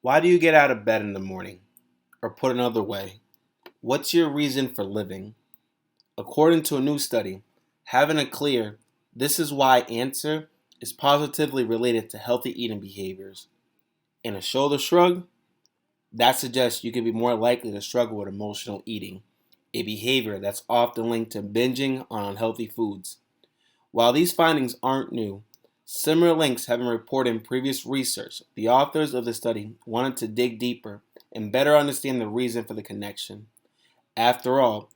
Why do you get out of bed in the morning? Or put another way, what's your reason for living? According to a new study, having a clear "this is why" answer is positively related to healthy eating behaviors. And a shoulder shrug, that suggests you could be more likely to struggle with emotional eating, a behavior that's often linked to binging on unhealthy foods. While these findings aren't new, similar links have been reported in previous research. The authors of the study wanted to dig deeper and better understand the reason for the connection. After all,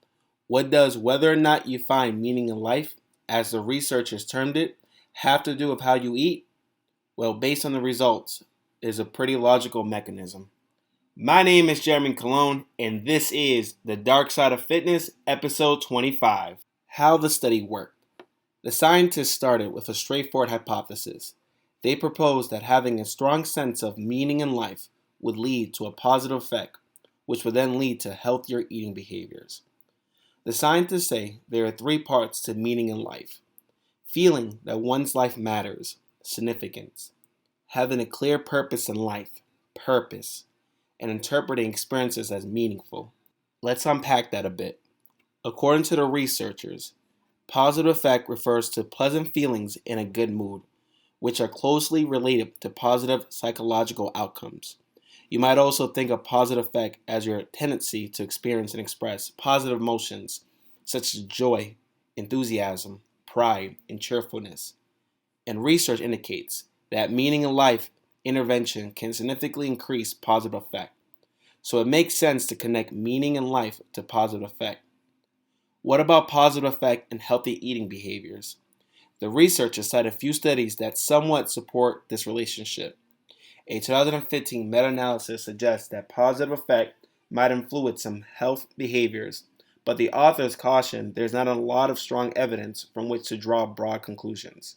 what does whether or not you find meaning in life, as the researchers termed it, have to do with how you eat? Well, based on the results, it is a pretty logical mechanism. My name is Jeremy Cologne, and this is The Dark Side of Fitness, episode 25. How the study worked. The scientists started with a straightforward hypothesis. They proposed that having a strong sense of meaning in life would lead to a positive effect, which would then lead to healthier eating behaviors. The scientists say there are three parts to meaning in life: feeling that one's life matters, significance; having a clear purpose in life, purpose; and interpreting experiences as meaningful. Let's unpack that a bit. According to the researchers, positive effect refers to pleasant feelings in a good mood, which are closely related to positive psychological outcomes. You might also think of positive effect as your tendency to experience and express positive emotions such as joy, enthusiasm, pride, and cheerfulness. And research indicates that meaning in life intervention can significantly increase positive effect. So it makes sense to connect meaning in life to positive effect. What about positive effect and healthy eating behaviors? The researchers cite a few studies that somewhat support this relationship. A 2015 meta-analysis suggests that positive effect might influence some health behaviors, but the authors caution there's not a lot of strong evidence from which to draw broad conclusions.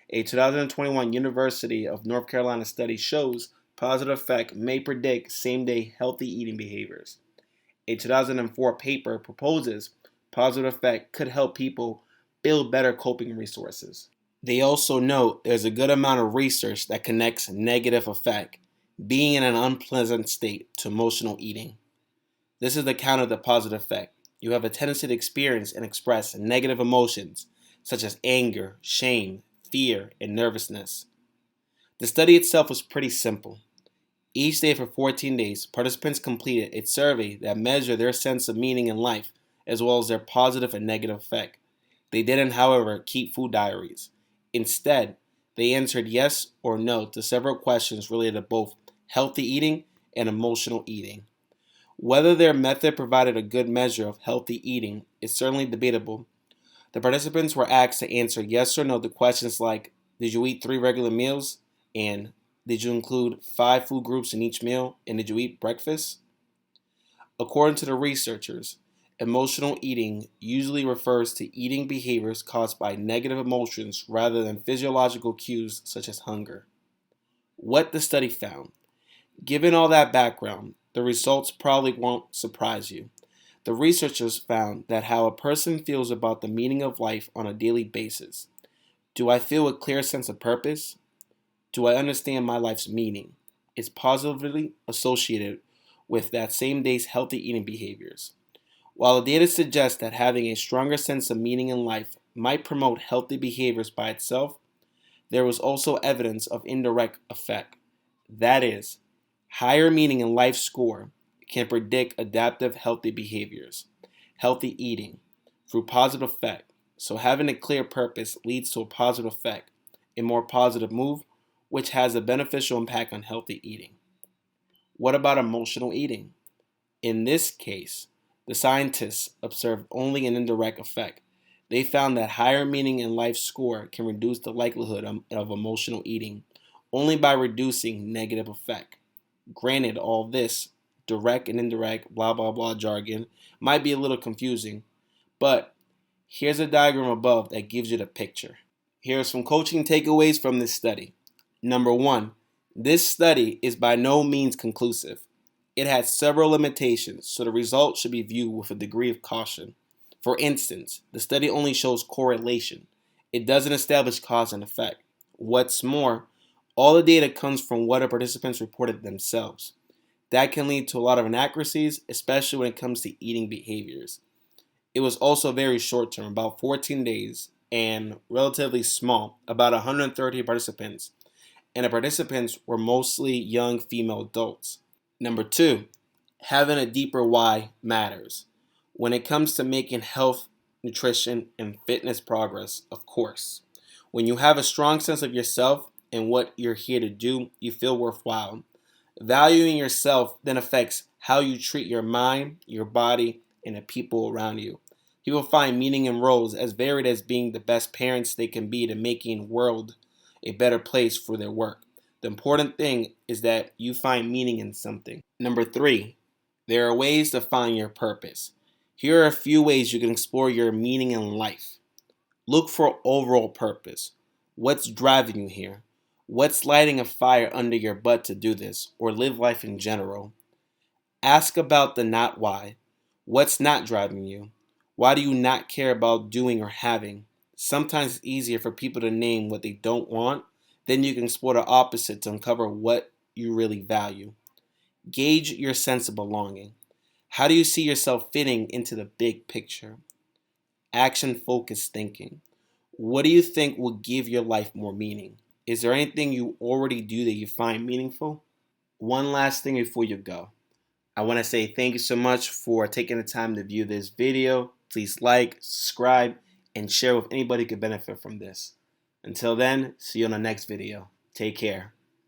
A 2021 University of North Carolina study shows positive effect may predict same-day healthy eating behaviors. A 2004 paper proposes positive effect could help people build better coping resources. They also note there's a good amount of research that connects negative effect, being in an unpleasant state, to emotional eating. This is the counter to positive effect. You have a tendency to experience and express negative emotions such as anger, shame, fear, and nervousness. The study itself was pretty simple. Each day for 14 days, participants completed a survey that measured their sense of meaning in life as well as their positive and negative effect. They didn't, however, keep food diaries. Instead, they answered yes or no to several questions related to both healthy eating and emotional eating. Whether their method provided a good measure of healthy eating is certainly debatable. The participants were asked to answer yes or no to questions like, did you eat 3 regular meals? And did you include 5 food groups in each meal? And did you eat breakfast? According to the researchers, emotional eating usually refers to eating behaviors caused by negative emotions rather than physiological cues such as hunger. What the study found. Given all that background, the results probably won't surprise you. The researchers found that how a person feels about the meaning of life on a daily basis. Do I feel a clear sense of purpose? Do I understand my life's meaning? Is positively associated with that same day's healthy eating behaviors. While the data suggests that having a stronger sense of meaning in life might promote healthy behaviors by itself, there was also evidence of indirect effect. That is, higher meaning in life score can predict adaptive healthy behaviors, healthy eating, through positive effect. So having a clear purpose leads to a positive effect, a more positive move, which has a beneficial impact on healthy eating. What about emotional eating? In this case, the scientists observed only an indirect effect. They found that higher meaning in life score can reduce the likelihood of emotional eating only by reducing negative effect. Granted, all this direct and indirect blah blah blah jargon might be a little confusing, but here's a diagram above that gives you the picture. Here are some coaching takeaways from this study. Number 1, this study is by no means conclusive. It has several limitations, so the results should be viewed with a degree of caution. For instance, the study only shows correlation. It doesn't establish cause and effect. What's more, All the data comes from what the participants reported themselves. That can lead to a lot of inaccuracies, especially when it comes to eating behaviors. It was also very short term, about 14 days, and relatively small, about 130 participants. And the participants were mostly young female adults. Number two, having a deeper why matters. When it comes to making health, nutrition, and fitness progress, of course. When you have a strong sense of yourself and what you're here to do, you feel worthwhile. Valuing yourself then affects how you treat your mind, your body, and the people around you. People find meaning in roles as varied as being the best parents they can be to making the world a better place for their work. The important thing is that you find meaning in something. Number three, there are ways to find your purpose. Here are a few ways you can explore your meaning in life. Look for overall purpose. What's driving you here? What's lighting a fire under your butt to do this, or live life in general? Ask about the not why. What's not driving you? Why do you not care about doing or having? Sometimes it's easier for people to name what they don't want. Then you can explore the opposite to uncover what you really value. Gauge your sense of belonging. How do you see yourself fitting into the big picture? Action-focused thinking. What do you think will give your life more meaning? Is there anything you already do that you find meaningful? One last thing before you go. I want to say thank you so much for taking the time to view this video. Please like, subscribe, and share with anybody who could benefit from this. Until then, see you on the next video. Take care.